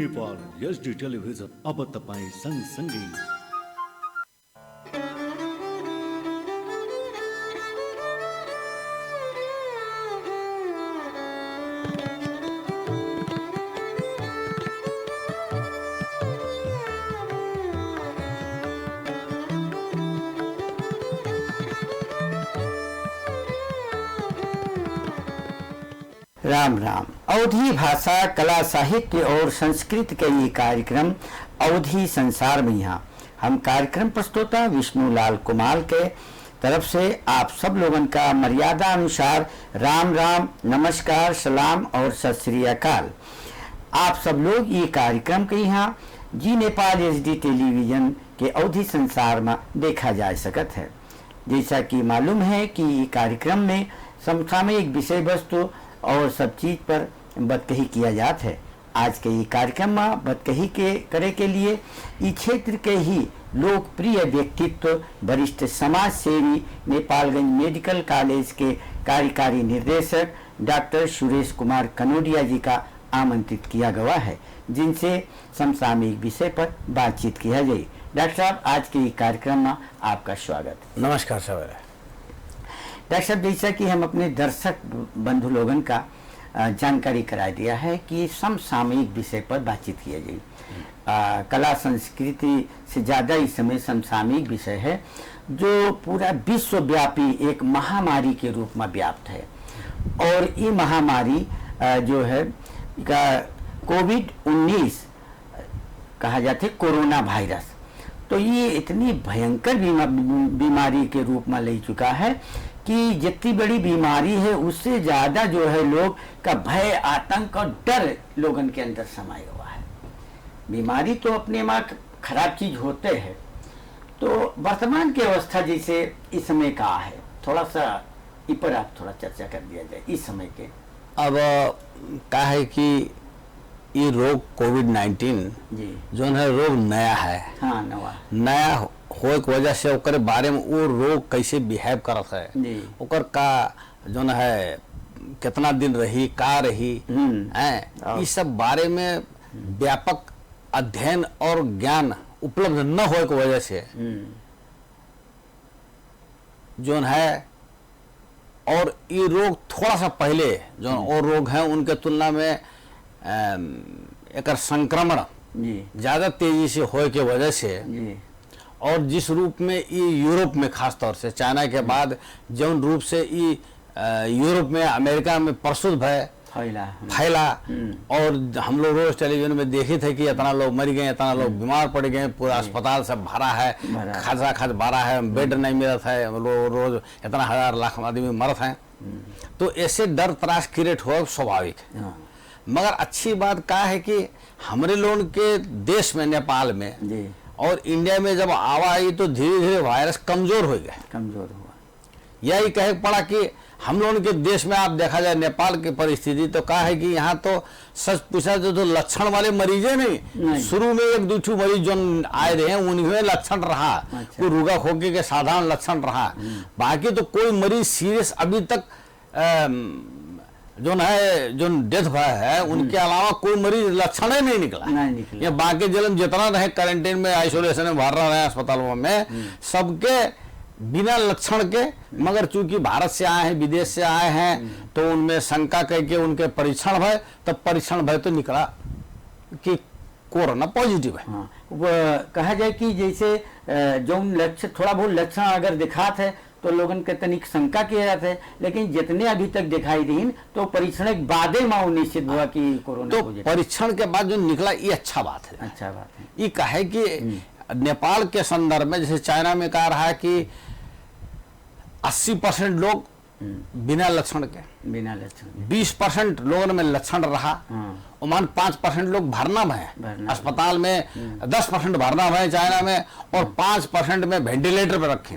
Nepal HD television अब तपाईँ सँगसँगै। राम राम। अवधी भाषा, कला, साहित्य और संस्कृत के ये कार्यक्रम अवधी संसार में यहाँ हम कार्यक्रम प्रस्तोता विष्णुलाल कुमार के तरफ से आप सब लोगों का मर्यादा अनुसार राम राम, नमस्कार, सलाम और सत श्री अकाल। आप सब लोग ये कार्यक्रम के यहाँ जी नेपाल एचडी टेलीविजन के अवधी संसार में देखा जा सकत है। जैसा कि मालूम है कि ये कार्यक्रम में समसामयिक विषय वस्तु और सब चीज पर बतकही किया जात है। आज के ये कार्यक्रम में बतकही के करे के लिए इस क्षेत्र के ही लोकप्रिय व्यक्तित्व वरिष्ठ समाज सेवी नेपालगंज मेडिकल कॉलेज के कार्यकारी निर्देशक डॉक्टर सुरेश कुमार कनोडिया जी का आमंत्रित किया गया है, जिनसे समसामयिक विषय पर बातचीत किया जाए। डॉक्टर साहब, आज के ये कार्यक्रम में आपका स्वागत। नमस्कार सर। डॉक्टर साहब, जैसा कि हम अपने दर्शक बंधु लोगन का जानकारी करा दिया है कि समसामयिक विषय पर बातचीत किया जाए। कला संस्कृति से ज़्यादा इस समय समसामयिक विषय है जो पूरा विश्वव्यापी एक महामारी के रूप में व्याप्त है। और ये महामारी जो है कोविड-19 कहा जाता है, कोरोना वायरस, तो ये इतनी भयंकर बीमारी के रूप में ले चुका है कि जितनी बड़ी बीमारी है उससे ज्यादा जो है लोग का भय, आतंक और डर लोगन के अंदर समाया हुआ है। बीमारी तो अपने में खराब चीज होते हैं, तो वर्तमान की अवस्था जैसे इस समय का है, थोड़ा सा इस पर आप थोड़ा चर्चा कर दिया जाए। इस समय के अब क्या है कि ये रोग कोविड-19 जो है रोग नया है। हाँ, नया होए के वजह से ओकर बारे में वो रोग कैसे बिहेव करत है, ओकर का जो है कितना दिन रही, का रही, इस सब बारे में व्यापक अध्ययन और ज्ञान उपलब्ध न होए के वजह से जो है, और ये रोग थोड़ा सा पहले जो और रोग हैं उनके तुलना में एक संक्रमण ज्यादा तेजी से होए के वजह से, और जिस रूप में ये यूरोप में खास तौर से चाइना के बाद जौन रूप से ये यूरोप में, अमेरिका में प्रसूत भय फैला, और हम लोग रोज टेलीविजन में देखे थे कि इतना लोग मर गए, इतना लोग बीमार पड़ गए, पूरा अस्पताल सब भरा है, खच भरा है, बेड नहीं मिलत है, रोज इतना हजार लाख आदमी मरत हैं। तो ऐसे डर त्रास क्रिएट हो स्वाभाविक है। मगर अच्छी बात क्या है कि हमारे लोगों के देश में, नेपाल में और इंडिया में जब आवा आई तो धीरे धीरे वायरस कमजोर हो हुआ। यही कहे पड़ा कि हम लोगों के देश में आप देखा जाए नेपाल की परिस्थिति तो क्या है कि यहाँ तो सच पूछा तो लक्षण वाले मरीजे नहीं, शुरू में एक दो मरीज जो आए रहे हैं उनमें लक्षण रहा, कोई रुगा खोके के साधारण लक्षण रहा, बाकी तो कोई मरीज सीरियस अभी तक जो है जो डेथ हुआ है उनके अलावा कोई मरीज लक्षण ही नहीं निकला। ये बाकी जलन जितना रहे क्वारंटाइन में, आइसोलेशन में भर रहे हैं अस्पतालों में, सबके बिना लक्षण के, मगर चूंकि भारत से आए हैं, विदेश से आए हैं, तो उनमें शंका करके उनके परीक्षण भय, तब परीक्षण भय तो निकला कि कोरोना पॉजिटिव है। हाँ, कहा जाए कि जैसे जो लक्षण थोड़ा बहुत लक्षण अगर दिखाते है तो लोगन के तनिक शंका किया जाता है, लेकिन जितने अभी तक दिखाई दीन तो परीक्षण के बाद ही निश्चित हुआ कि कोरोना, तो परीक्षण के बाद जो निकला ये अच्छा बात है। अच्छा बात है। ये कहे कि नेपाल के संदर्भ में जैसे चाइना में कहा रहा है कि 80% लोग बिना लक्षण के, 20% लोगों में लक्षण रहा, ओमान 5% लोग भरना है अस्पताल में, 10% भरना है चाइना में, और 5% में वेंटिलेटर पे रखे,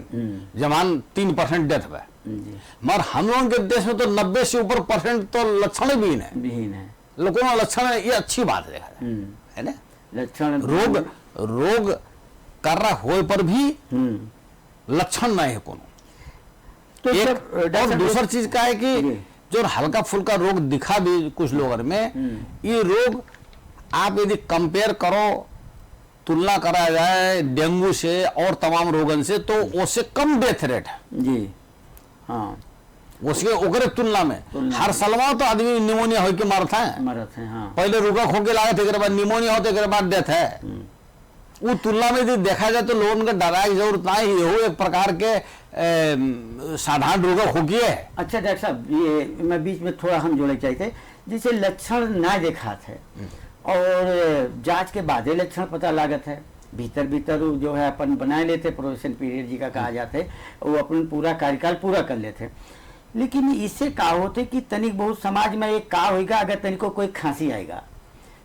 जमान 3% डेथ है। मगर हम लोगों के देश में तो 90 से ऊपर % तो लक्षण भी है, लोगों में लक्षण है। ये अच्छी बात है ना, लक्षण रोग कर रहा हो पर भी लक्षण नहीं है कोनो। तो और दूसरी चीज का है कि जो हल्का फुल्का रोग दिखा भी कुछ लोगों में, ये रोग आप यदि कंपेयर करो, तुलना करा जाए डेंगू से और तमाम रोगन से, तो उससे कम डेथ रेट है जी। हाँ, उसके ओकरे तुलना में हर सालवा तो आदमी निमोनिया होके मरता है। हाँ। पहले रुका खोके लागत, एक बाद निमोनिया होते, एक बाद डेथ है। वो तुलना में यदि देखा जाए तो लोगों का डराए की जरूरत नहीं, हो एक प्रकार के साधारण रोग होगी है। अच्छा डॉक्टर साहब, ये मैं बीच में थोड़ा हम जोड़े चाहते, जिसे लक्षण ना देखा थे और जांच के बाद लक्षण पता लागत है, भीतर भीतर जो है अपन बनाए लेते, प्रोबेशन पीरियड जी का कहा जाता है, वो अपन पूरा कार्यकाल पूरा कर लेते। लेकिन इससे का होते कि तनिक बहुत समाज में एक का होगा, अगर तनिक को कोई खांसी आएगा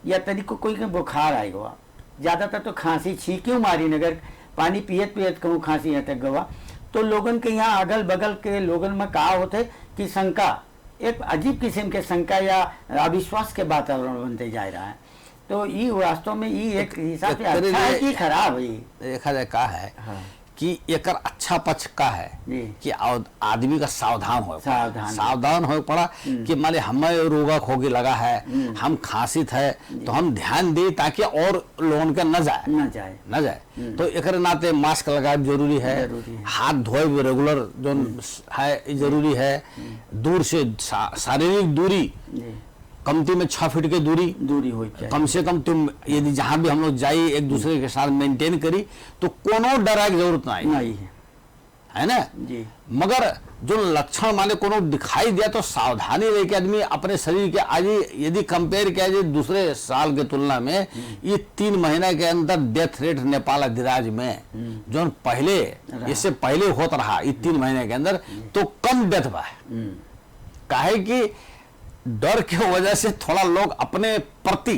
या तनिक को कोई बुखार आएगा, ज़्यादातर तो खांसी छींक्यों मारी, नगर पानी पियत पियत कहूँ खांसी अटक गवा, तो लोगन के यहाँ अगल बगल के लोगन में का होते कि शंका, एक अजीब किस्म के शंका या अविश्वास के वातावरण बनते जा रहा है। तो ये वास्तव में ये एक हिसाब से अच्छा है कि खराब है? देखा जाए का है हाँ। कि एक अच्छा पक्ष का है कि आदमी का सावधान हो पड़ा कि मान हमें रोगा खोगे लगा है, हम खांसित है, तो हम ध्यान दे ताकि और लोगों का न जाए। तो एक नाते मास्क लगाए जरूरी है, हाथ धोए रेगुलर जो है जरूरी है, दूर से शारीरिक दूरी कमती में 6 फीट की दूरी हो जाए कम से कम। तुम यदि जहां भी हम लोग जाइए एक दूसरे के साथ मेंटेन करी तो कोनो डरा की जरूरत नहीं है ना जी। मगर जो लक्षण माने कोनो दिखाई दिया तो सावधानी रह के आदमी अपने शरीर के आज यदि कंपेयर किया जाए दूसरे साल के तुलना में, ये 3 महीना के अंदर डेथ रेट नेपाल अधिराज में जो पहले इससे पहले होता रहा, ये 3 महीने के अंदर तो कम डेथ बा। काहे कि डर की वजह से थोड़ा लोग अपने प्रति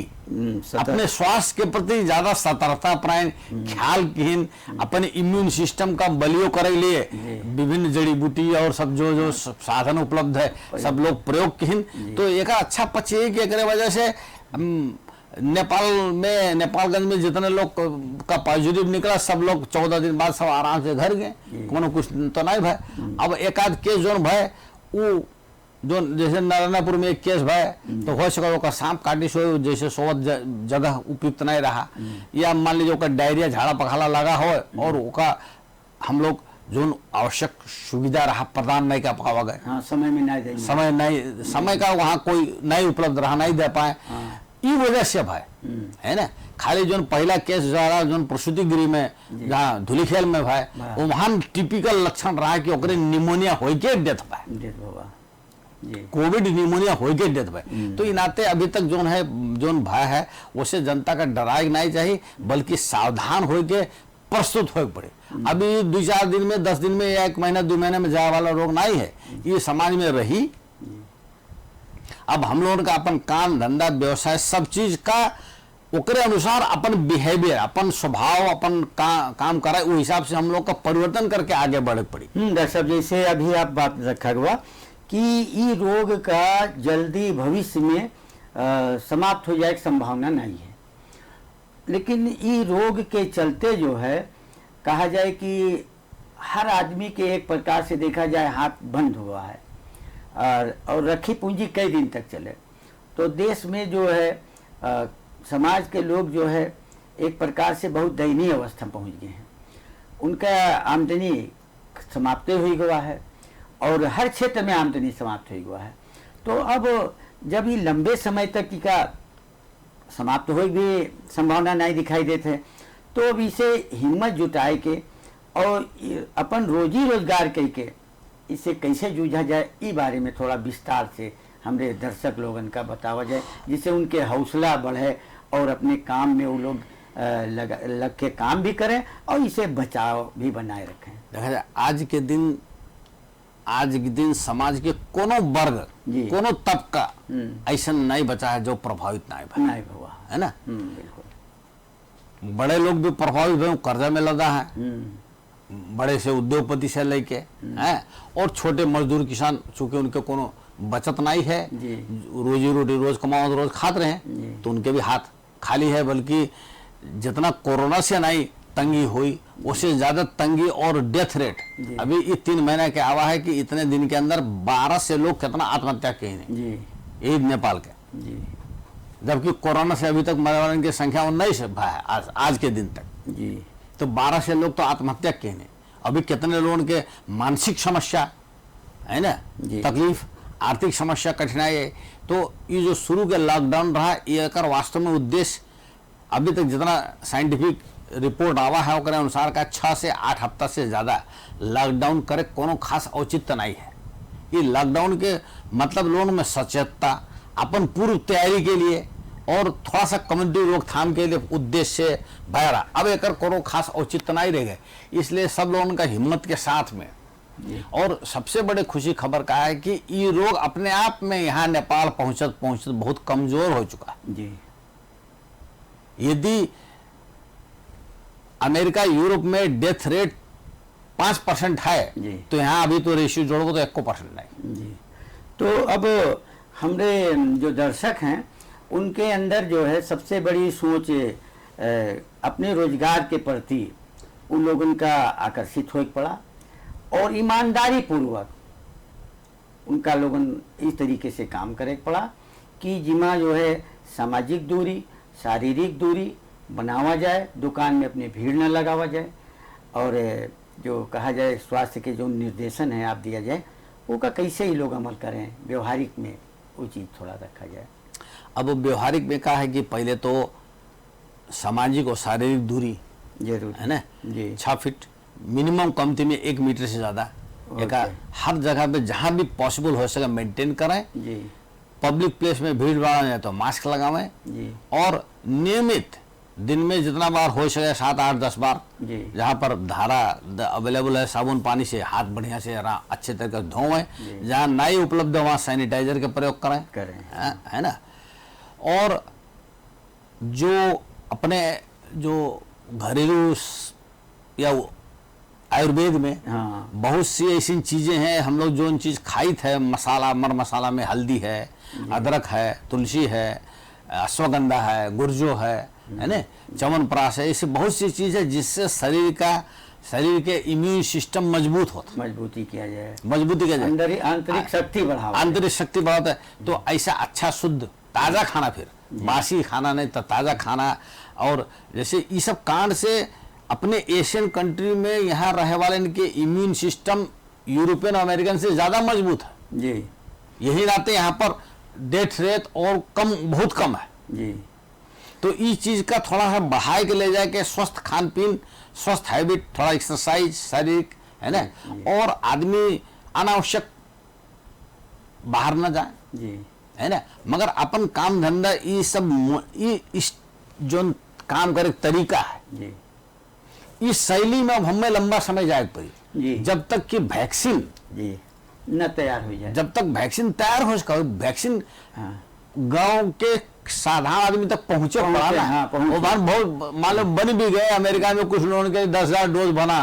अपने स्वास्थ्य के प्रति ज्यादा सतर्कता अपनाए, ख्याल किन अपने इम्यून सिस्टम का बलियो करे लिए विभिन्न जड़ी बूटी और सब जो साधन उपलब्ध है सब लोग प्रयोग किन। तो एक अच्छा पक्ष है कि एक वजह से नेपालगंज में जितने लोग का पॉजिटिव निकला सब लोग 14 दिन बाद सब आराम से घर गए, कोनो कुछ तो नहीं भाई। अब एक आध केस जो भाई वो जो जैसे नारायणपुर में एक केस भाई तो हो सका सांप काटी सो जैसे सोवत जगह उपयुक्त नहीं रहा, या मान लीजिए डायरिया झाड़ा पखाला लगा हो और उका हम लोग जो आवश्यक सुविधा रहा प्रदान नहीं कर पावा गए। हाँ, समय का वहाँ कोई नहीं उपलब्ध रहा, नहीं दे पाए। ई वजह से भाई है ना, खाली जो पहला केस रहा जो प्रसूति गृह में जहाँ धुलीखेल में भाई वहाँ टिपिकल लक्षण रहा कि ओकरे निमोनिया हो के डेथ भाई, कोविड निमोनिया हो के डेथ भाई। तो इन नाते अभी तक जो भाई है उसे जनता का डराए नहीं चाहिए, बल्कि सावधान हो के प्रस्तुत हो पड़े। अभी 2-4 दिन में 10 दिन में 1 महीना 2 महीने में जाए वाला रोग नहीं है, ये समाज में रही। अब हम लोगों का अपन काम धंधा व्यवसाय सब चीज का ओकरे अनुसार अपन बिहेवियर अपन स्वभाव अपन काम कराए वो हिसाब से हम लोग का परिवर्तन करके आगे बढ़े पड़ी। डॉक्टर साहब जैसे अभी आप बात रखा हुआ कि ये रोग का जल्दी भविष्य में समाप्त हो जाए की संभावना नहीं है, लेकिन ये रोग के चलते जो है कहा जाए कि हर आदमी के एक प्रकार से देखा जाए हाथ बंद हुआ है और रखी पूंजी कई दिन तक चले। तो देश में जो है समाज के लोग जो है एक प्रकार से बहुत दयनीय अवस्था पहुंच गए हैं, उनका आमदनी समाप्त हुई हुआ है और हर क्षेत्र में आमदनी समाप्त हुई हुआ है। तो अब जब ये लंबे समय तक का समाप्त हो भी संभावना नहीं दिखाई देते, तो अब इसे हिम्मत जुटाए के और अपन रोजी रोजगार करके इसे कैसे जूझा जाए, इस बारे में थोड़ा विस्तार से हमारे दर्शक लोगन का बतावा जाए, जिससे उनके हौसला बढ़े और अपने काम में वो लोग लग के काम भी करें और इसे बचाव भी बनाए रखें। देखा जाए आज के दिन समाज के कोनो वर्ग कोनो तबका ऐसा नहीं बचा है जो प्रभावित नहीं हुआ है ना। बिल्कुल बड़े लोग भी प्रभावित हुए, कर्जा में लदा है, बड़े से उद्योगपति से लेके हैं, और छोटे मजदूर किसान चूंकि उनके कोनो बचत नहीं है, रोजी रोटी रोज कमाओ रोज खाते रहे, तो उनके भी हाथ खाली है। बल्कि जितना कोरोना से नहीं तंगी हुई उससे ज्यादा तंगी और डेथ रेट अभी ये 3 महीने के आवा है कि इतने दिन के अंदर 12 से लोग कितना आत्महत्या किए हैं, ये नेपाल के। जबकि कोरोना से अभी तक मरने वालों की संख्या 19 है आज के दिन तक जी। तो 1200 लोग तो आत्महत्या किए ने। अभी कितने लोगों के मानसिक समस्या है ना, तकलीफ, आर्थिक समस्या, कठिनाई है। तो ये जो शुरू के लॉकडाउन रहा, ये कर वास्तव में उद्देश्य अभी तक जितना साइंटिफिक रिपोर्ट आवा है ओकरे अनुसार का 6 से 8 हफ्ता से ज़्यादा लॉकडाउन करे कोनो खास औचित्य नहीं है। ये लॉकडाउन के मतलब लोगों में सचेतता, अपन पूर्व तैयारी के लिए और थोड़ा सा कम्युनिटी रोकथाम के लिए उद्देश्य से भरा। अब एक कोनो खास औचित्य नहीं रह गए, इसलिए सब लोगों का हिम्मत के साथ में। और सबसे बड़े खुशी खबर का है कि ये रोग अपने आप में यहाँ नेपाल पहुंचत बहुत कमजोर हो चुका जी। यदि अमेरिका यूरोप में डेथ रेट 5% है तो यहाँ अभी तो रेशियो जोड़ो तो 1% नहीं जी। तो अब हमारे जो दर्शक हैं उनके अंदर जो है सबसे बड़ी सोच अपने रोजगार के प्रति उन लोगों का आकर्षित हो पड़ा और ईमानदारी पूर्वक उनका लोगन इस तरीके से काम करे पड़ा कि जिमा जो है सामाजिक दूरी, शारीरिक दूरी बनावा जाए, दुकान में अपनी भीड़ न लगावा जाए और जो कहा जाए स्वास्थ्य के जो निर्देशन है आप दिया जाए वो का कैसे ही लोग अमल करें, व्यवहारिक में वो चीज़ थोड़ा रखा जाए। अब व्यवहारिक में कहा है कि पहले तो सामाजिक और शारीरिक दूरी जरूर है ना जी। 6 फीट मिनिमम, कमती में 1 मीटर से ज़्यादा एक हर जगह पे जहाँ भी पॉसिबल हो सके मेंटेन करें जी। पब्लिक प्लेस में भीड़ भाड़ है तो मास्क लगावें जी। और नियमित दिन में जितना बार हो सके 7, 8, 10 बार जहाँ पर धारा अवेलेबल है साबुन पानी से हाथ बढ़िया से अच्छे तरीके से धोवें, जहाँ नहीं उपलब्ध है वहाँ सैनिटाइजर का प्रयोग करें है ना। और जो अपने जो घरेलू या आयुर्वेद में बहुत सी ऐसी चीज़ें हैं, हम लोग जो चीज़ खाई थे मसाला, मर मसाला में हल्दी है, अदरक है, तुलसी है, अश्वगंधा है, गुर्जो है ना, च्यवनप्राश है, ऐसे बहुत सी चीज़ है जिससे शरीर के इम्यून सिस्टम मजबूत होता, मजबूती किया जाए, आंतरिक शक्ति बढ़ाता है। तो ऐसा अच्छा शुद्ध ताज़ा खाना, फिर बासी खाना नहीं तो ताज़ा खाना। और जैसे ये सब कांड से अपने एशियन कंट्री में यहाँ रहे वाले इनके इम्यून सिस्टम यूरोपियन अमेरिकन से ज़्यादा मजबूत है जी। यही नाते यहाँ पर डेथ रेट और बहुत कम है जी। तो इस चीज़ का थोड़ा सा बढ़ाए के ले जाए के स्वस्थ खान पीन, स्वस्थ हैबिट, थोड़ा एक्सरसाइज शारीरिक है ना, और आदमी अनावश्यक बाहर न जाए जी है ना। मगर अपन काम धंधा ये सब इस जो काम करे तरीका है जी, इस शैली में अब हमें लंबा समय जाए पड़ी जब तक कि वैक्सीन जी न तैयार हो जाए। जब तक वैक्सीन तैयार हो सका, वैक्सीन गांव के साधारण आदमी तक पहुंचे पड़ा ना। वो बार बहुत मालूम बन भी गए, अमेरिका में कुछ लोगों के 10,000 डोज बना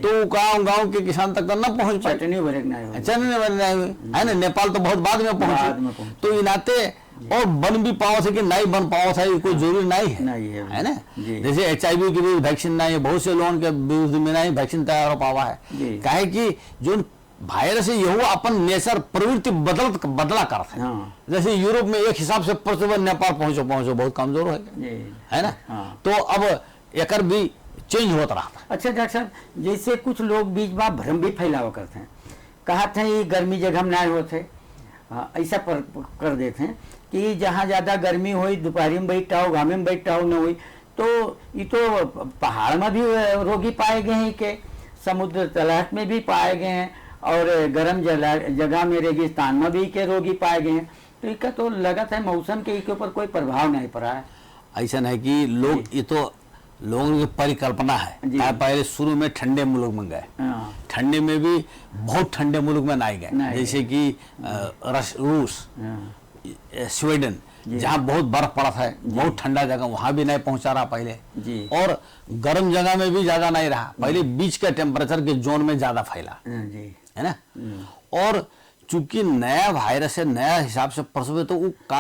तो गांव के किसान तक न पहुंच पाए, चटनी है ना। नेपाल तो बहुत बाद में पहुंचे, तो इन नाते और बन भी पाओ थे कि नहीं बन पाओ था ये कोई जरूरी नहीं है ना। जैसे HIV के भी वैक्सीन नहीं है, बहुत से लोगों के विरुद्ध में नहीं वैक्सीन तैयार हो पावा है। काहे कि जो वायरस है यह अपन नेचर प्रवृत्ति बदला करते हैं। जैसे यूरोप में एक हिसाब से प्रतिबंध नेपाल पहुंचो बहुत कमजोर है ना। तो अब एक भी चेंज होता रहा। अच्छा डॉक्टर साहब, जैसे कुछ लोग बीच में भ्रम भी फैलावा करते हैं, कहा था ये गर्मी जगह में नहीं होते, ऐसा कर देते हैं कि जहाँ ज़्यादा गर्मी हुई दोपहरी में बैठा हो, घामे में बैठा हो न हुई, तो ये तो पहाड़ में भी रोगी पाए गए हैं, के समुद्र तलहट में भी पाए गए हैं और गर्म जगह में रेगिस्तान में भी के रोगी पाए गए हैं। तो इसका तो लगा था मौसम के ऊपर कोई प्रभाव नहीं पड़ा है। ऐसा है कि लोग ये तो लोगों की परिकल्पना है। पहले शुरू में ठंडे मुल्क में गए, ठंडे में भी बहुत ठंडे मुल्क में नहीं गए, जैसे कि रूस, स्वीडन, जहाँ बहुत बर्फ पड़ा था, बहुत ठंडा जगह, वहां भी नहीं पहुंचा रहा पहले। और गर्म जगह में भी ज्यादा नहीं रहा, पहले बीच के टेम्परेचर के जोन में ज्यादा फैला है ना। और चूंकि नया वायरस है, नया हिसाब से प्रसव, तो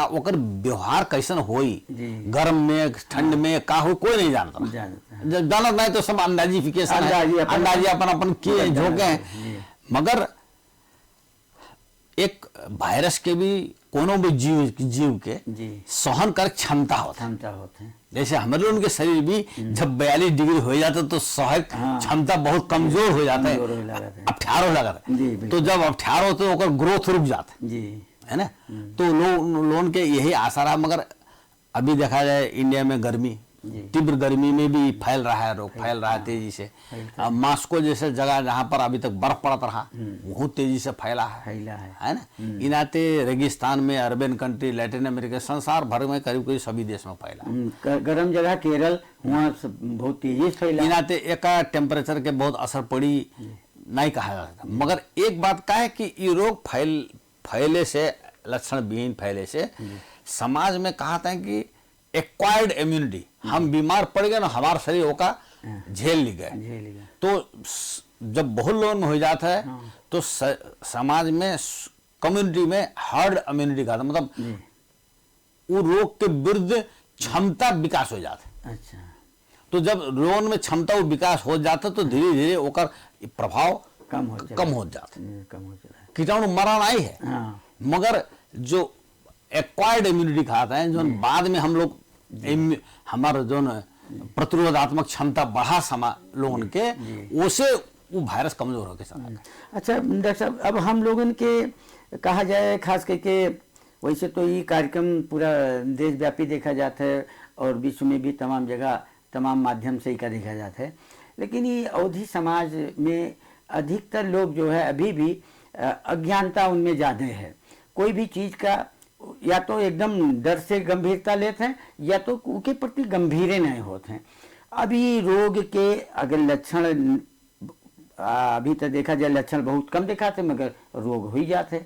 ओकर व्यवहार कैसन होई, गर्म में ठंड में का हो कोई नहीं जानता। जानत नहीं तो सब अंदाजी अपन किए झोंके हैं। मगर एक वायरस के भी कोनो भी जीव के जी सहन कर क्षमता होता है। क्षमता होते हैं। जैसे हमारे उनके शरीर भी जब 42 डिग्री हो जाता है तो सहन हाँ। क्षमता बहुत कमजोर हो जाता है, कमजोर हो जाता है। अठारो लगा जी, है। बिल्कुल। तो जब अठारो होते तो ग्रोथ रुक जाता जी है ना। तो लोगों के यही आसार है। मगर अभी देखा जाए इंडिया में गर्मी, जी। तीव्र गर्मी में भी फैल रहा है, रोग फैल रहा है तेजी से। अब मास्को जैसे जगह जहाँ पर अभी तक बर्फ पड़ता रहा वो तेजी से फैला है ना। इनाते रेगिस्तान में, अरबन कंट्री, लैटिन अमेरिका, संसार भर में करीब करीब सभी देश में फैला। गर्म जगह केरल वहाँ बहुत तेजी से फैला। इनाते एक टेम्परेचर के बहुत असर पड़ी नहीं कहा जा सकता। मगर एक बात का है कि ये रोग फैले से, लक्षण विहीन फैले से समाज में कहा था कि एक्वायर्ड इम्यूनिटी, हम बीमार पड़ गए ना, हमारा शरीर होगा झेल ली गए। तो जब बहुत लोगों में हो जाता है तो समाज में, कम्युनिटी में हर्ड इम्यूनिटी का मतलब वो रोग के विरुद्ध क्षमता विकास हो जाता है। अच्छा। तो जब रोग में क्षमता वो विकास हो जाता है तो धीरे धीरे ओकर प्रभाव कम हो जाता है। कीटाणु मरा नहीं है। हाँ। मगर जो एक्वायर्ड इम्यूनिटी खाता है, जो बाद में हम लोग हमारा जो प्रतिरोधात्मक क्षमता बढ़ा लोगों के, उसे वो वायरस कमजोर होकर चला गया। अच्छा डॉक्टर साहब, अब हम लोगों के कहा जाए खास करके, वैसे तो ये कार्यक्रम पूरा देशव्यापी देखा जाता है और विश्व में भी तमाम जगह तमाम माध्यम से इसका देखा जाता है, लेकिन ये अवधी समाज में अधिकतर लोग जो है अभी भी अज्ञानता उनमें ज़्यादा है। कोई भी चीज़ का या तो एकदम डर से गंभीरता लेते हैं या तो उनके प्रति गंभीर नहीं होते हैं। अभी रोग के अगर लक्षण अभी तक देखा जाए लक्षण बहुत कम दिखाते मगर रोग हो ही जाते।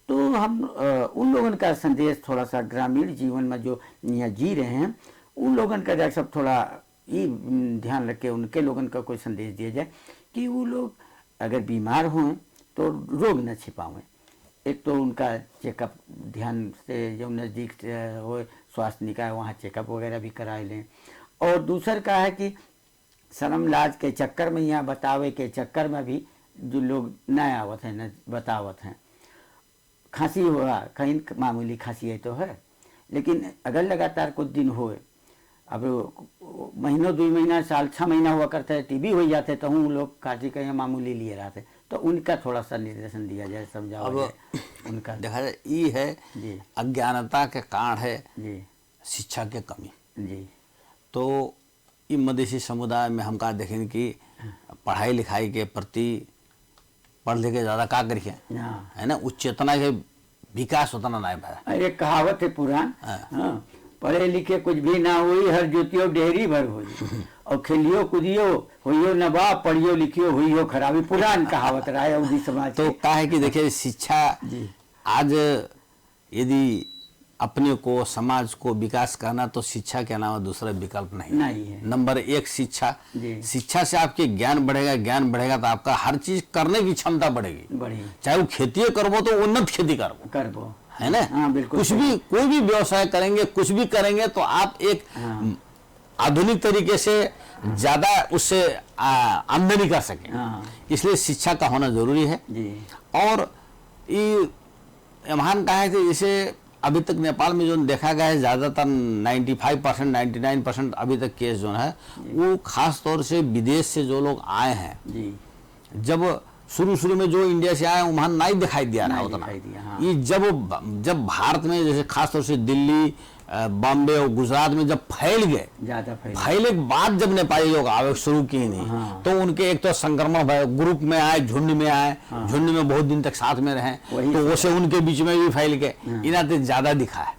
तो हम उन लोगों का संदेश थोड़ा सा ग्रामीण जीवन में जो यहाँ जी रहे हैं उन लोगों का डॉक्टर साहब थोड़ा ये ध्यान रख के उनके लोगों का कोई संदेश दिया जाए कि वो लोग अगर बीमार हों तो रोग न छिपावें। एक तो उनका चेकअप ध्यान से जो नज़दीक हो स्वास्थ्य निकाय वहाँ चेकअप वगैरह भी करा लें। और दूसर का है कि शर्म लाज के चक्कर में यहाँ बतावे के चक्कर में भी जो लोग न आवत हैं न बतावत हैं। खांसी हुआ कहीं मामूली खांसी है तो है, लेकिन अगर लगातार कुछ दिन होए, अब महीनों 2 महीना साल 6 महीना हुआ करता है टीबी हो जाते तो हम लोग खांसी का यहाँ मामूली लिए रहते, तो उनका थोड़ा सा निर्देशन दिया जाए, समझाओ जाए उनका। देखा जाए ये है जी अज्ञानता के कारण है जी शिक्षा के कमी जी। तो ये मधेसी समुदाय में हम कहा देखें कि पढ़ाई लिखाई के प्रति पढ़ लिख के ज़्यादा का करिए है ना, उस चेतना के विकास उतना नहीं भाई। अरे कहावत है पुरान, हाँ, पढ़े लिखे कुछ भी ना हुई हर जुतियो डेहरी भर हुई और खेलियो कूदियो हुइयो नवाब पढ़ियो लिखियो हुइयो खराबी, पुरान कहावत रहा है उसी समाज। तो क्या है कि देखिए शिक्षा आज यदि अपने को समाज को विकास करना तो शिक्षा के अलावा दूसरा विकल्प नहीं है। नंबर 1 शिक्षा। शिक्षा से आपके ज्ञान बढ़ेगा तो आपका हर चीज करने की क्षमता बढ़ेगी। चाहे वो खेती करबो तो उन्नत खेती करबो है ना। हाँ, बिल्कुल। कुछ भी कोई भी व्यवसाय करेंगे, कुछ भी करेंगे तो आप एक आधुनिक तरीके से ज्यादा उससे आमदनी कर सकें। इसलिए शिक्षा का होना जरूरी है। और ये महान कहा है कि जैसे अभी तक नेपाल में जो देखा गया है ज़्यादातर 95% 99% अभी तक केस जो है वो खास तौर से विदेश से जो लोग आए हैं, जब शुरू में जो इंडिया से आए वहाँ नहीं दिखाई दिया रहा उतना। ये जब भारत में जैसे खास तौर से दिल्ली, बॉम्बे और गुजरात में जब फैल गए, फैले के बाद जब नेपाली लोग आवे शुरू किए नहीं तो उनके एक तो संक्रमण ग्रुप में आए, झुंड में आए, झुंड में बहुत दिन तक साथ में रहे तो वैसे उनके बीच में भी फैल गए। इन्हें ज्यादा दिखा है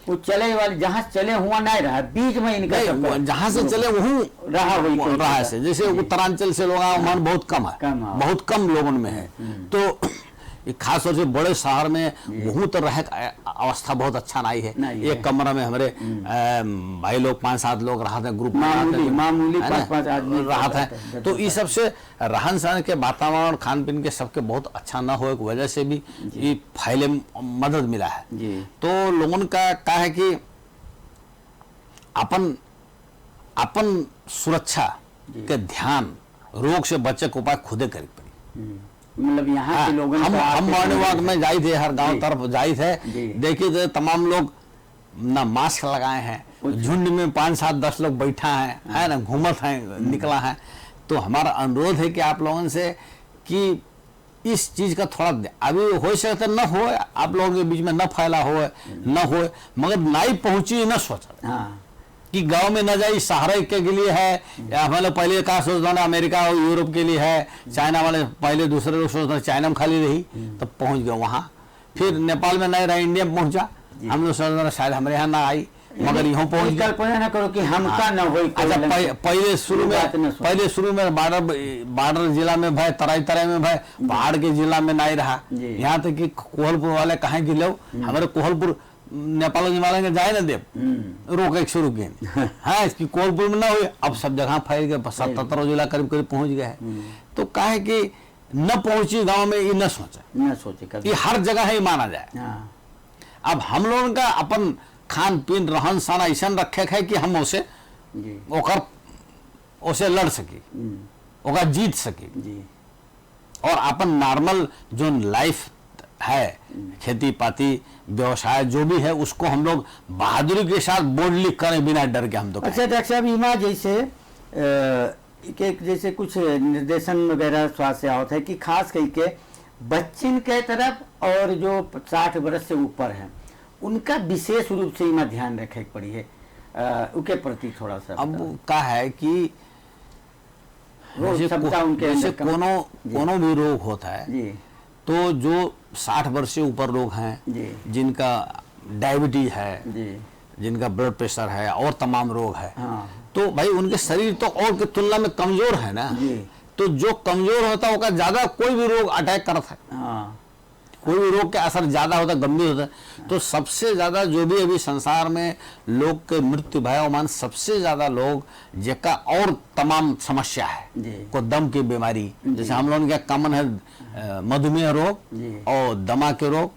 वो चले वाले जहाँ चले हुआ नहीं रहा, बीच में इनका जहाँ से चले वही रहा से। जैसे उत्तरांचल से लोग वहाँ बहुत कम है, बहुत कम लोगों में है। तो खास तौर से बड़े शहर में बहुत रह अवस्था बहुत अच्छा नहीं है। एक कमरा में हमारे भाई लोग 5-7 लोग रहते हैं, ग्रुप मामूली 5-5 आदमी रहते हैं। तो इस सबसे रहन सहन के वातावरण खान पीन के सबके बहुत अच्छा न होने की वजह से भी ये फैले मदद मिला है। तो लोगों का क्या है कि अपन सुरक्षा के ध्यान, रोग से बचे के उपाय खुदे करे पड़ी। मतलब यहाँ के लोगों हम मॉर्निंग वॉक में जाए थे, हर गांव जी। तरफ जाए थे, जी। देखिए तो तमाम लोग ना मास्क लगाए हैं, झुंड में 5, 7, 10 लोग बैठा है ना, घूमत है, निकला है। तो हमारा अनुरोध है कि आप लोगों से कि इस चीज का थोड़ा अभी हो सकता न हो, आप लोगों के बीच में न फैला हो न हो, मगर नहीं पहुंची न सोचा हाँ कि गांव में न जाए, सहारा के लिए है, या हम लोग पहले कहा सोचता ना अमेरिका और यूरोप के लिए है, चाइना वाले पहले दूसरे लोग सोचते चाइना में खाली रही, तब पहुंच गए वहां, फिर नेपाल में नहीं रहा, इंडिया में पहुंचा, हम लोग सोचते शायद हमारे यहाँ ना आई, मगर यहाँ पहुंच गए। कल्पना ना करो कि हमका न हो। अच्छा पहले शुरू में बॉर्डर जिला में भाई, तराई में भाई, पहाड़ के जिला में नहीं रहा, यहाँ तक कि कोहलपुर वाले कहें कि लोग हमारे कोहलपुर नेपाल हिमालय के जाए ना देव, रोके शुरू किए हाँ, इसकी कोहलपुर में ना हुई, अब सब जगह फैल गए, 77 जिला करीब करीब पहुंच गए हैं। तो कहे कि न पहुंची गांव में, ये न सोचे कि हर जगह ही माना जाए। अब हम लोगों का अपन खान पीन रहन सहन ऐसा रखे है कि हम उसे लड़ सकी, ओकर जीत सकी, और अपन नॉर्मल जो लाइफ है, खेती पाती व्यवसाय जो भी है, उसको हम लोग बहादुरी के साथ बोल्डली करें बिना डर के। हम तो अच्छा डॉक्टर साहब, इमा जैसे कुछ निर्देशन वगैरह स्वास्थ्य से होता है कि खास करके बच्चन के तरफ और जो 60 वर्ष से ऊपर है, उनका विशेष रूप से इमा ध्यान रखे पड़ी है, उनके प्रति थोड़ा सा। अब क्या है कि जैसे कोनो भी रोग होता है जी, तो जो 60 वर्ष से ऊपर लोग हैं, जिनका डायबिटीज है जी, जिनका ब्लड प्रेशर है और तमाम रोग है, हाँ, तो भाई उनके शरीर तो और की तुलना में कमजोर है ना, तो जो कमजोर होता है उसका ज्यादा कोई भी रोग अटैक करता है, हाँ, कोई भी रोग का असर ज्यादा होता है, गंभीर होता है। तो सबसे ज्यादा जो भी अभी संसार में लोग के मृत्यु भयमान, सबसे ज्यादा लोग जिनका और तमाम समस्या है, को दम की बीमारी, जैसे हम लोगों का कॉमन है मधुमेह रोग और दमा के रोग,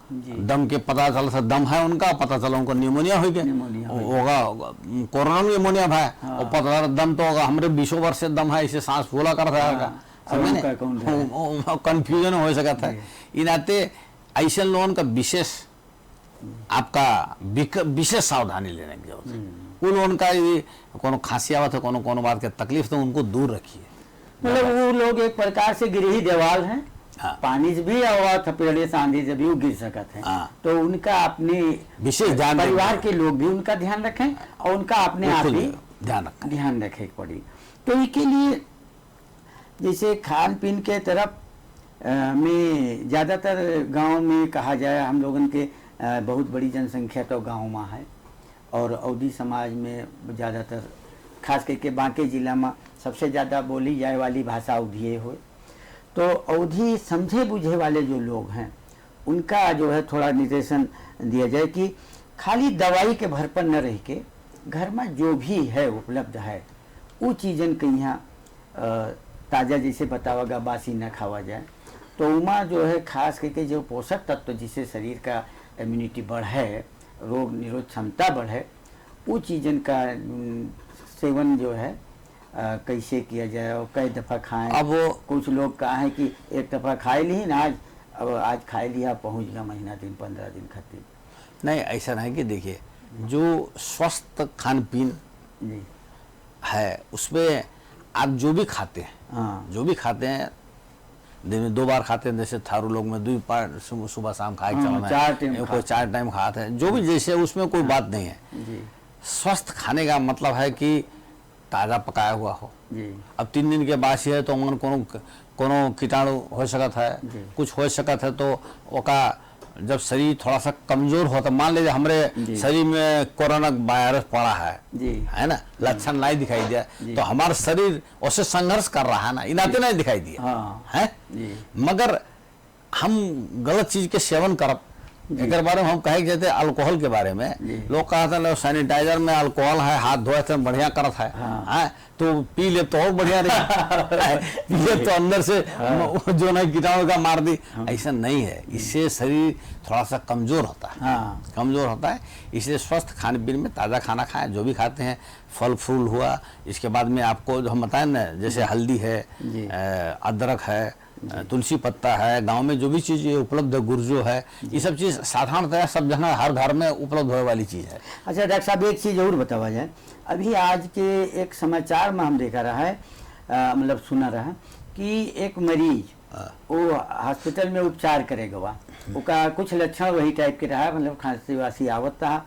दम के पता चला दम है उनका, पता चला उनको निमोनिया हो गया होगा, कोरोना निमोनिया है, और पता चला दम तो होगा हमारे 20 वर्ष से दम है, इसे सांस फूला कर रहा है, कंफ्यूजन हो सकता है। इन नाते ऐसे लोगों का विशेष आपका विशेष सावधानी लेने की जरूरत है। उन लोगों का कोनो खांसी आवत है, कोनो बात के तकलीफ, तो उनको दूर रखिए। मतलब वो लोग एक प्रकार से गिरही देवाल हैं, हाँ। पानी से भी और थपेड़े से आंधी से भी वो गिर सकते हैं, हाँ। तो उनका अपने विशेष ध्यान, परिवार के लोग भी उनका ध्यान रखें और उनका अपने आप भी ध्यान रखे पड़ी। तो इसके लिए जैसे खान पीन के तरफ में ज़्यादातर गांव में कहा जाए, हम लोगों के बहुत बड़ी जनसंख्या तो गांव में है, और अवधी समाज में ज़्यादातर खास करके बांके जिला में सबसे ज़्यादा बोली जाए वाली भाषा अवधिये हो। तो अवधी समझे बुझे वाले जो लोग हैं, उनका जो है थोड़ा निर्देशन दिया जाए कि खाली दवाई के भर पर न रह के घर में जो भी है उपलब्ध है वो चीज़न के यहाँ ताज़ा जैसे बतावागा बासी न खावा जाए, तो उमा जो है खास करके जो पोषक तत्व जिससे शरीर का इम्यूनिटी बढ़े, रोग निरोध क्षमता बढ़े, वो चीज़न का सेवन जो है कैसे किया जाए और कई दफ़ा खाएं। अब कुछ लोग कहा है कि एक दफ़ा खाए ली ना, आज खाए लिया, पहुंच गया महीना दिन 15 दिन खातिर। नहीं, ऐसा नहीं कि देखिए जो स्वस्थ खान पीन है उसमें आप जो भी खाते हैं, हाँ, जो भी खाते हैं, दिन में 2 बार खाते हैं, जैसे थारू लोग में 2 बार सुबह शाम खाए चलना है, कोई 4 टाइम खाते हैं, जो भी जैसे उसमें कोई बात नहीं है। स्वस्थ खाने का मतलब है कि ताज़ा पकाया हुआ हो। अब 3 दिन के बासी है तो मन कोनो कीटाणु हो सकता है, कुछ हो सकता है, तो ओका जब शरीर थोड़ा सा कमजोर होता, मान लीजिए हमारे शरीर में कोरोना वायरस पड़ा है ना, लक्षण नहीं दिखाई दिया, तो हमारा शरीर उससे संघर्ष कर रहा है ना, इनाते नहीं दिखाई दिया, हाँ, है, मगर हम गलत चीज के सेवन कर, एक बारे में हम कहे जाते अल्कोहल के बारे में, लोग कहते हैं सैनिटाइजर में अल्कोहल है, हाथ धोए थे बढ़िया करत है, हाँ, तो पी ले तो और बढ़िया रहे पी ले तो अंदर से जो नहीं कीटाणु का मार दी, ऐसा नहीं है। इससे शरीर थोड़ा सा कमजोर होता है, कमजोर होता है। इसलिए स्वस्थ खाने पीने में ताज़ा खाना खाएं, जो भी खाते हैं, फल फूल हुआ, इसके बाद में आपको जो हम बताएं ना, जैसे हल्दी है, अदरक है, तुलसी पत्ता है, गांव में जो भी चीज उपलब्ध है, गुर्जो है, ये सब चीज साधारणतः सब जगह हर घर में उपलब्ध होने वाली चीज है। अच्छा डॉक्टर साहब, एक चीज़ जरूर बतावा जाए। अभी आज के एक समाचार में हम देखा रहा है, मतलब सुना रहा कि एक मरीज वो हॉस्पिटल में उपचार करेगा, उसका कुछ लक्षण वही टाइप के रहा, मतलब खांसी वासी आवत रहा,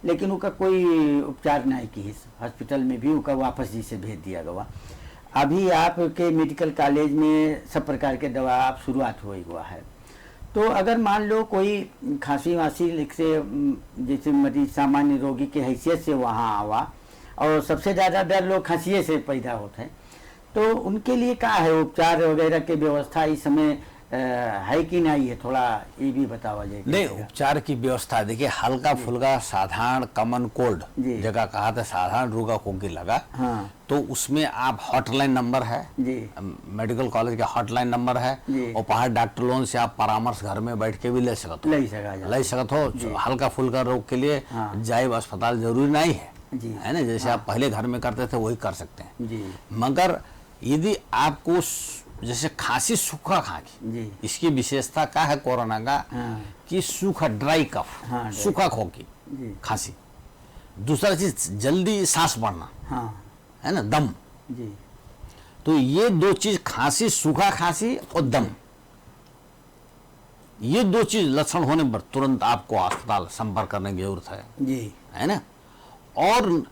लेकिन उसका कोई उपचार नहीं की हॉस्पिटल में भी, उसका वापस जी से भेज दिया गया। अभी आपके मेडिकल कॉलेज में सब प्रकार के दवा आप शुरुआत हो हुआ है, तो अगर मान लो कोई खांसी वासी से जैसे मरीज सामान्य रोगी के हैसियत से वहाँ आवा, और सबसे ज़्यादा डर लोग खांसी से पैदा होते हैं, तो उनके लिए क्या है उपचार वगैरह की व्यवस्था इस समय है कि नहीं है, थोड़ा ये भी बतावा जाए। नहीं, उपचार की व्यवस्था देखिए, हल्का फुल्का साधारण कॉमन कोल्ड जगह कहा था, साधारण रोगा खोखी लगा, हाँ, तो उसमें आप हॉटलाइन नंबर है जी, मेडिकल कॉलेज का हॉटलाइन नंबर है, और बाहर डॉक्टर लोगों से आप परामर्श घर में बैठ के भी ले सकते हो, हल्का फुल्का रोग के लिए जाइब अस्पताल जरूरी नहीं है ना, जैसे आप पहले घर में करते थे वही कर सकते हैं। मगर यदि आपको जैसे खांसी सूखा खांसी, इसकी विशेषता क्या है कोरोना का, कि सूखा ड्राई कफ, सूखा खोखी खांसी, दूसरा चीज जल्दी सांस बढ़ना, है ना, दम, तो ये दो चीज, खांसी, सूखा खांसी और दम, ये दो चीज लक्षण होने पर तुरंत आपको अस्पताल संपर्क करने की जरूरत है ना। और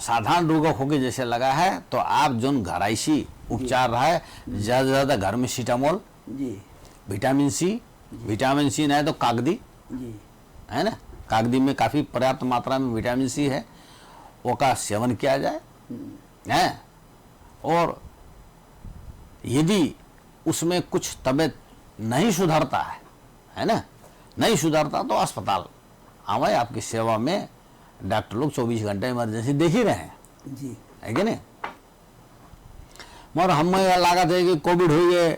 साधारण रोग खोखी जैसे लगा है तो आप जो घराइशी उपचार रहा है, ज्यादा से ज्यादा घर में सीटामोल, विटामिन सी नहीं तो कागदी, है ना, कागदी में काफी पर्याप्त मात्रा में विटामिन सी है, वो का सेवन किया जाए है। और यदि उसमें कुछ तबीयत नहीं सुधरता है ना, नहीं सुधरता तो अस्पताल आवे, आपकी सेवा में डॉक्टर लोग 24 घंटे इमरजेंसी देख ही रहे हैं, है कि नहीं। मगर हमें लागत है कि कोविड हुई है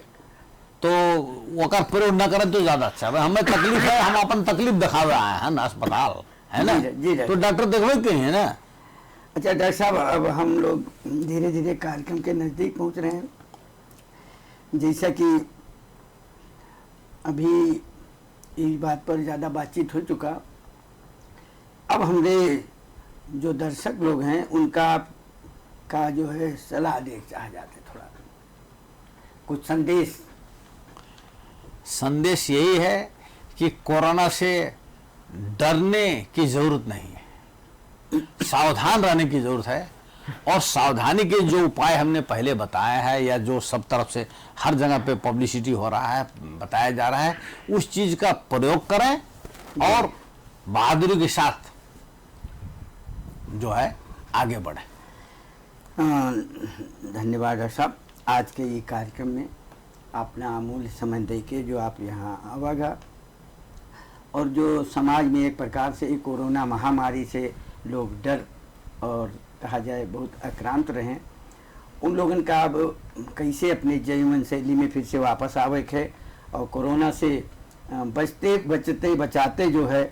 तो वकर प्रयोग न करें तो ज्यादा अच्छा है। हमें तकलीफ है, हम अपन तकलीफ दिखावे आए हैं ना अस्पताल, है ना, तो डॉक्टर देखवे के है ना। अच्छा डॉक्टर साहब, अब हम लोग धीरे धीरे कार्यक्रम के नजदीक पहुंच रहे हैं, जैसा कि अभी इस बात पर ज़्यादा बातचीत हो चुका, अब हमारे जो दर्शक लोग हैं उनका का जो है सलाह दे चाह जाते, थोड़ा कुछ संदेश यही है कि कोरोना से डरने की जरूरत नहीं है, सावधान रहने की जरूरत है, और सावधानी के जो उपाय हमने पहले बताया है, या जो सब तरफ से हर जगह पे पब्लिसिटी हो रहा है, बताया जा रहा है, उस चीज का प्रयोग करें और बहादुरी के साथ जो है आगे बढ़े। धन्यवाद डॉक्टर साहब, आज के ये कार्यक्रम में अपना अमूल्य समय दे के जो आप यहाँ आवागा, और जो समाज में एक प्रकार से कोरोना महामारी से लोग डर और कहा जाए बहुत आक्रांत रहे, उन लोगों का अब कैसे अपने जीवन शैली में फिर से वापस आवे है, और कोरोना से बचते बचते बचाते जो है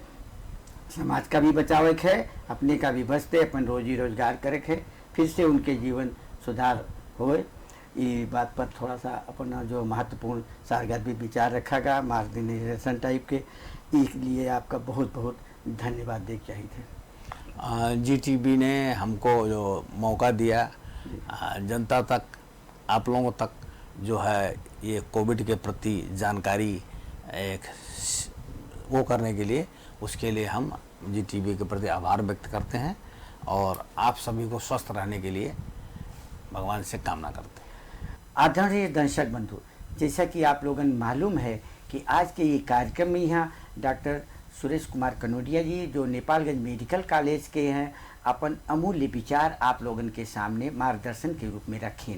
समाज का भी बचावे है, अपने का भी बचते अपन रोजी रोजगार करे है, फिर से उनके जीवन सुधार होए। ये बात पर थोड़ा सा अपना जो महत्वपूर्ण सारगर भी विचार रखा गया, मार्गदर्शन टाइप के, इसलिए आपका बहुत बहुत धन्यवाद दे चाहिए थे। जीटीबी ने हमको जो मौका दिया जनता तक, आप लोगों तक जो है ये कोविड के प्रति जानकारी एक वो करने के लिए, उसके लिए हम जीटीबी के प्रति आभार व्यक्त करते हैं, और आप सभी को स्वस्थ रहने के लिए भगवान से कामना करते हैं। आदरणीय दर्शक बंधु, जैसा कि आप लोगों को मालूम है कि आज के ये कार्यक्रम में यहाँ डॉक्टर सुरेश कुमार कनोडिया जी, जो नेपालगंज मेडिकल कॉलेज के हैं, अपन अमूल्य विचार आप लोगों के सामने मार्गदर्शन के रूप में रखें।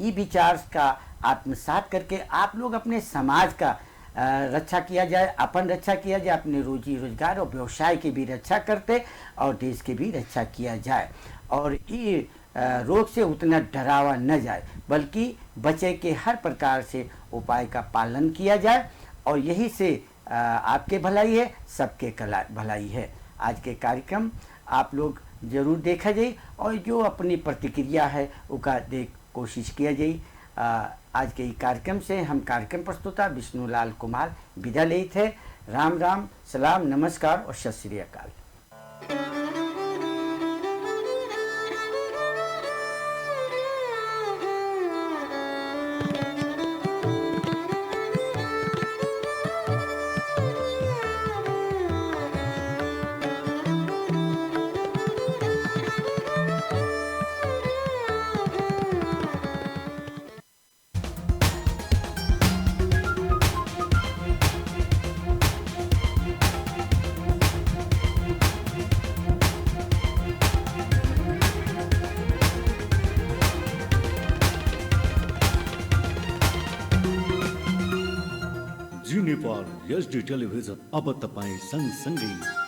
ये विचार का आत्मसात करके आप लोग अपने समाज का रक्षा किया जाए, अपन रक्षा किया जाए, अपने रोजी रोजगार और व्यवसाय की भी रक्षा करते और देश की भी रक्षा किया जाए, और ये रोग से उतना डरावा न जाए, बल्कि बचे के हर प्रकार से उपाय का पालन किया जाए, और यही से आपके भलाई है, सबके भलाई है। आज के कार्यक्रम आप लोग जरूर देखा जाए, और जो अपनी प्रतिक्रिया है उसका देख कोशिश किया जाए। आज के ई कार्यक्रम से हम कार्यक्रम प्रस्तुता विष्णुलाल कुमार विदा ले थे। राम राम, सलाम, नमस्कार और सत श्री अकाल। जी नेपाल एचडी टेलिभिजन अब तपाईँ सँगसँगै